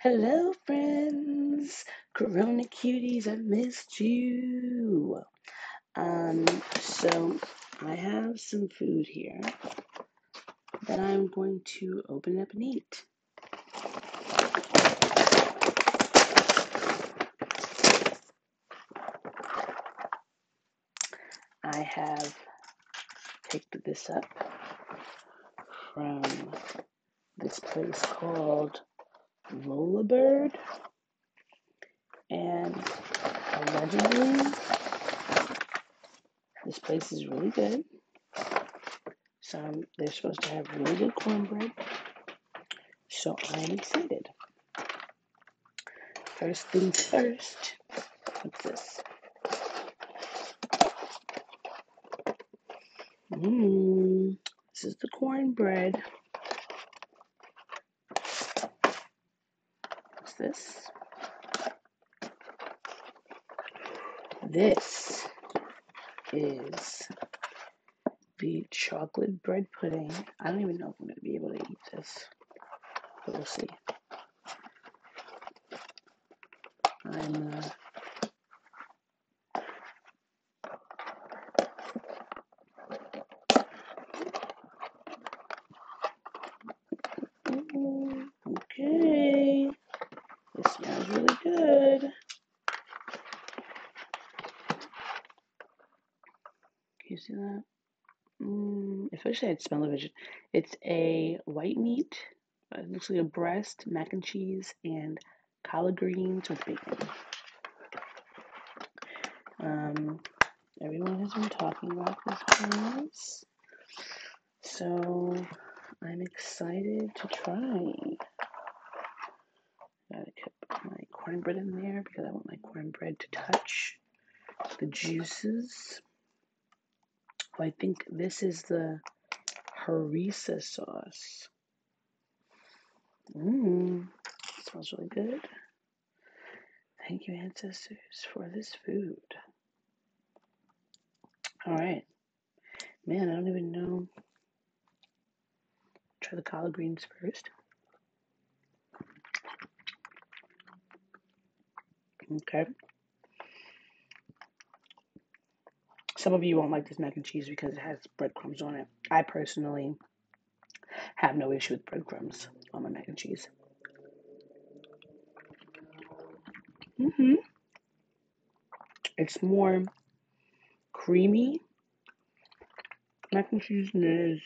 Hello, friends. Corona cuties, I missed you. So I have some food here that I'm going to open up and eat. I have picked this up from this place called Lula Bird, and allegedly this place is really good. So they're supposed to have really good cornbread. So I'm excited. First things first. What's this? This is the cornbread. What's this? This is the chocolate bread pudding. I don't even know if I'm going to be able to eat this, but we'll see. Okay. This smells really good. Can you see that? Especially I'd smell it. It's a white meat. It looks like a breast, mac and cheese, and collard greens with bacon. Everyone has been talking about this place, so I'm excited to try. Gotta put my cornbread in there because I want my cornbread to touch the juices. Oh, I think this is the harissa sauce. Smells really good. Thank you, ancestors, for this food. All right. Man, I don't even know. Try the collard greens first. Okay. Some of you won't like this mac and cheese because it has breadcrumbs on it. I personally have no issue with breadcrumbs on my mac and cheese. It's more creamy mac and cheese than it is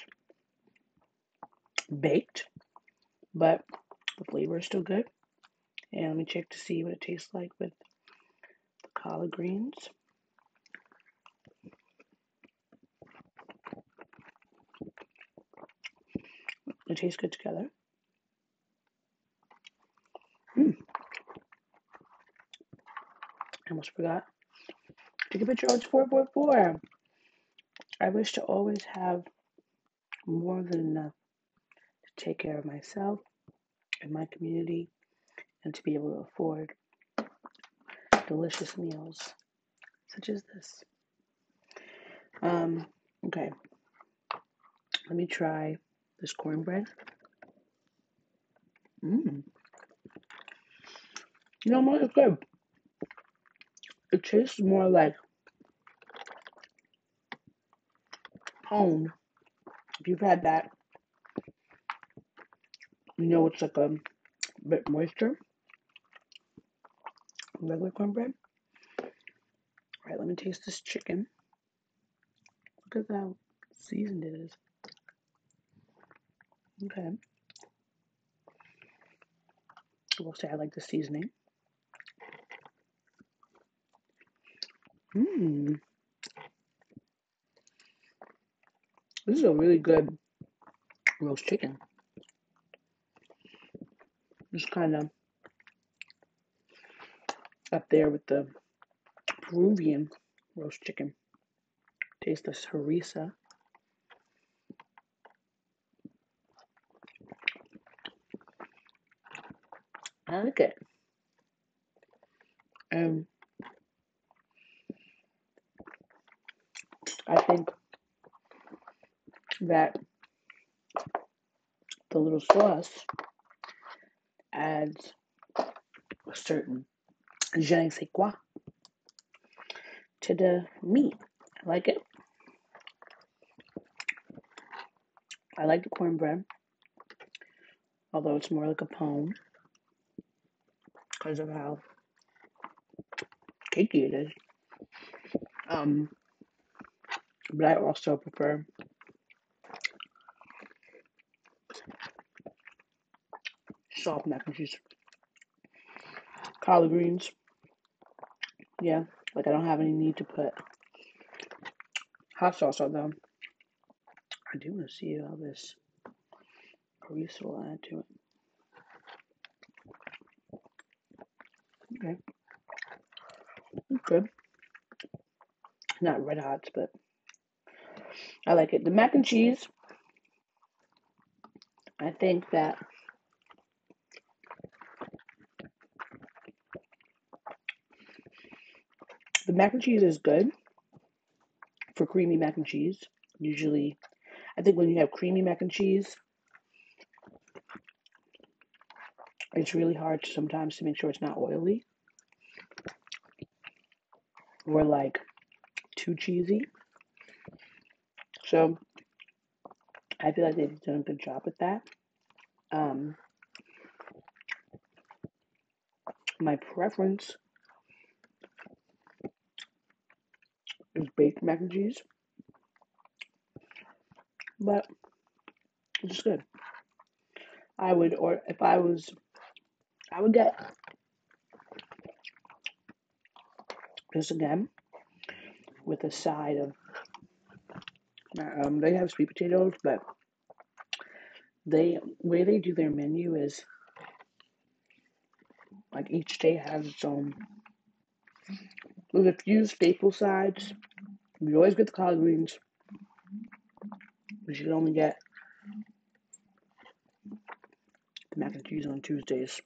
baked, but the flavor is still good. And let me check to see what it tastes like with the collard greens. It tastes good together. I almost forgot. Take a picture. Oh, it's 444. I wish to always have more than enough to take care of myself and my community and to be able to afford delicious meals such as this. Okay. Let me try this cornbread. You know what? It's good. It tastes more like pone. If you've had that, you know it's like a bit moisture. Regular cornbread. Alright, let me taste this chicken. Look at how seasoned it is. Okay. I will say I like the seasoning. This is a really good roast chicken. It's kind of up there with the Peruvian roast chicken. Taste this harissa. I like it. And I think that the little sauce adds a certain je ne sais quoi to the meat. I like it. I like the cornbread, although it's more like a poem because of how cakey it is. But I also prefer soft mac and cheese. Collard greens, yeah, like I don't have any need to put hot sauce on them. I do want to see how this harissa will add to it. Okay, good. Not red hot, but I like it. The mac and cheese, I think that the mac and cheese is good for creamy mac and cheese. Usually, I think when you have creamy mac and cheese, it's really hard sometimes to make sure it's not oily or like too cheesy. So I feel like they've done a good job with that. My preference is baked mac and cheese, but it's good. I would, or if I was, I would get this again with a side of. They have sweet potatoes, but way they do their menu is like each day has its own. There's a few staple sides. You always get the collard greens, but you can only get the mac and cheese on Tuesdays.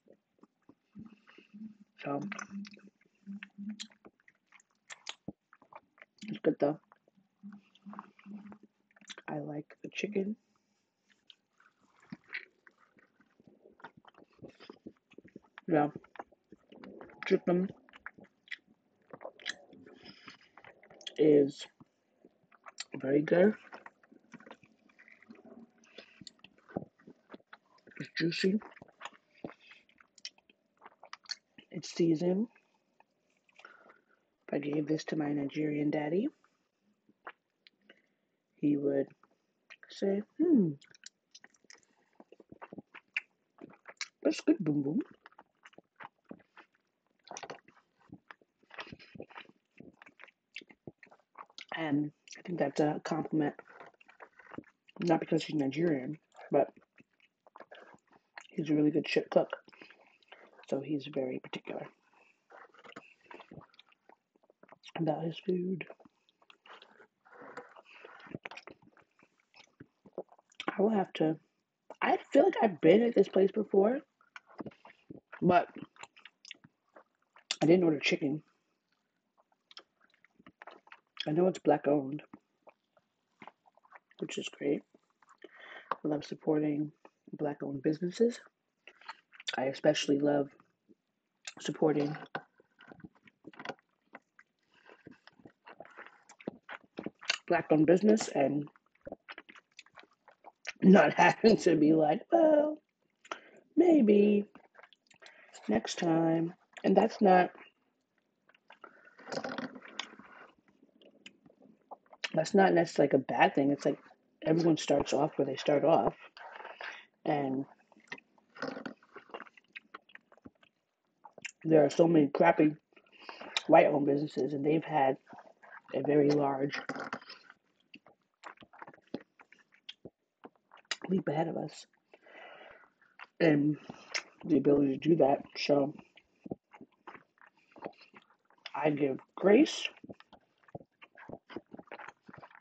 So it's good though. I like the chicken. Yeah, chicken is very good. It's juicy. It's seasoned. If I gave this to my Nigerian daddy, he would say, that's good, boom boom. And I think that's a compliment, not because he's Nigerian, but he's a really good shit cook. So he's very particular about his food. I will have to. I feel like I've been at this place before, but I didn't order chicken. I know it's black owned, which is great. I love supporting black owned businesses. I especially love supporting black owned business and not having to be like, well, maybe next time. And that's not necessarily like a bad thing. It's like everyone starts off where they start off. And there are so many crappy white owned businesses, and they've had a very large leap ahead of us and the ability to do that. So I give grace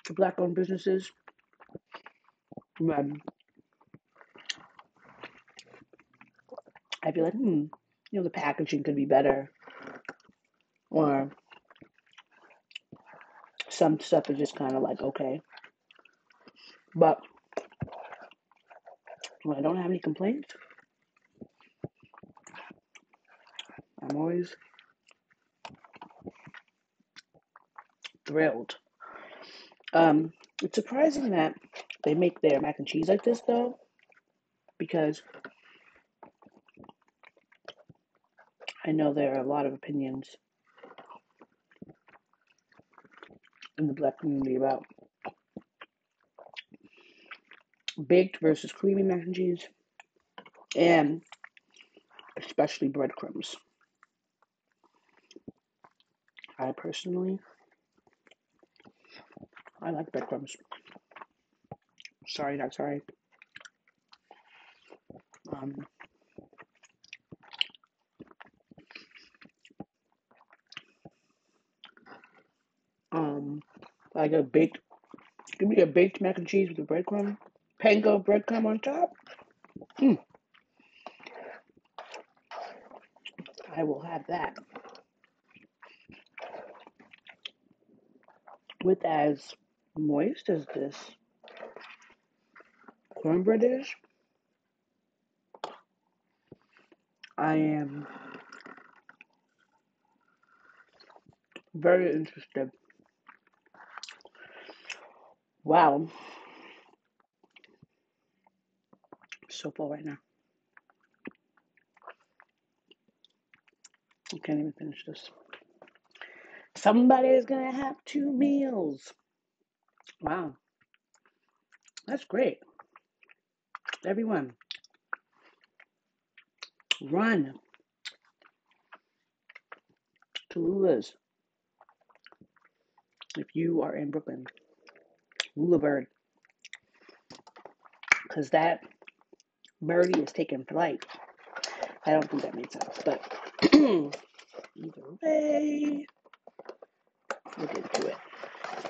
to black owned businesses. I feel like, the packaging could be better, or some stuff is just kind of like okay. But when I don't have any complaints, I'm always thrilled. It's surprising that they make their mac and cheese like this, though, because I know there are a lot of opinions in the Black community about baked versus creamy mac and cheese, and especially breadcrumbs. I personally, I like breadcrumbs. Sorry, not sorry. Um, like a baked, give me a baked mac and cheese with a breadcrumb, panko breadcrumb on top. Mm, I will have that with as moist as this cornbread is. I am very interested. Wow, I'm so full right now. I can't even finish this. Somebody's gonna have 2 meals. Wow, that's great. Everyone, run to Lula's if you are in Brooklyn. Lula Bird, because that birdie is taking flight. I don't think that made sense, but either way, we'll get to it.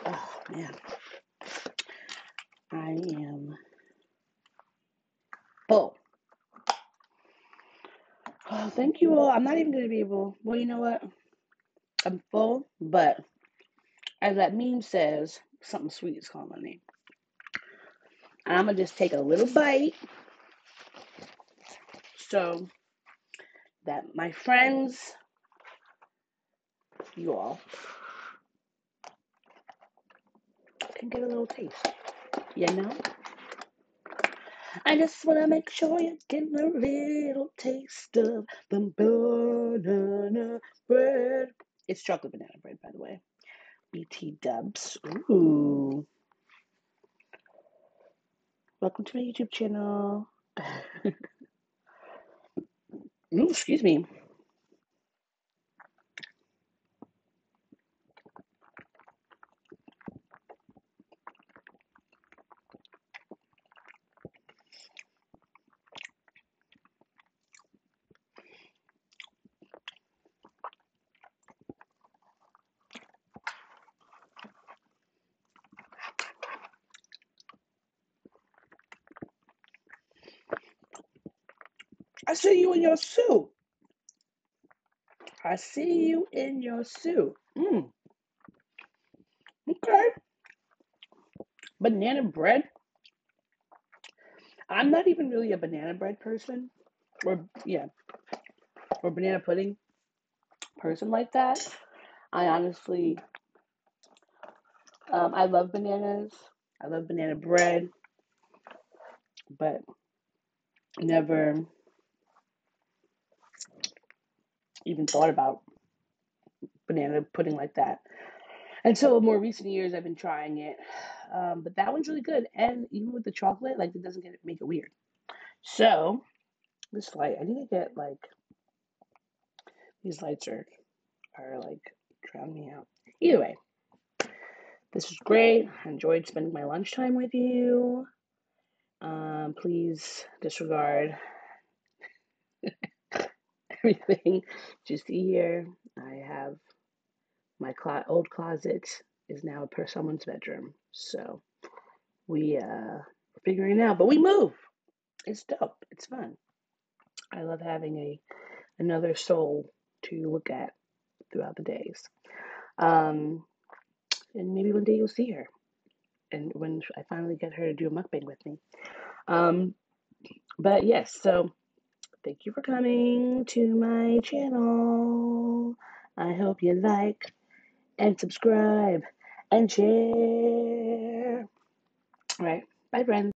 Oh man, I am full. Oh, thank you all. I'm not even gonna be able. Well, you know what? I'm full, but as that meme says, something sweet is calling my name. And I'm gonna just take a little bite so that my friends, you all, can get a little taste. You know? I just want to make sure you're getting a little taste of the banana bread. It's chocolate banana bread, by the way. BT dubs. Ooh. Welcome to my YouTube channel. Ooh, excuse me. I see you in your soup. I see you in your soup. Okay. Banana bread. I'm not even really a banana bread person. Or banana pudding person like that. I honestly, I love bananas. I love banana bread, but never even thought about banana pudding like that. Until more recent years, I've been trying it. But that one's really good. And even with the chocolate, like, it doesn't make it weird. So, this light, I need to get, like, these lights are like, drowning me out. Either way, this was great. I enjoyed spending my lunchtime with you. Please disregard everything. Just here, I have my old closet is now per someone's bedroom. So we're figuring it out, but we move. It's dope. It's fun. I love having another soul to look at throughout the days. And maybe one day you'll see her. And when I finally get her to do a mukbang with me. But yes, so Thank you for coming to my channel. I hope you like and subscribe and share. All right. Bye, friends.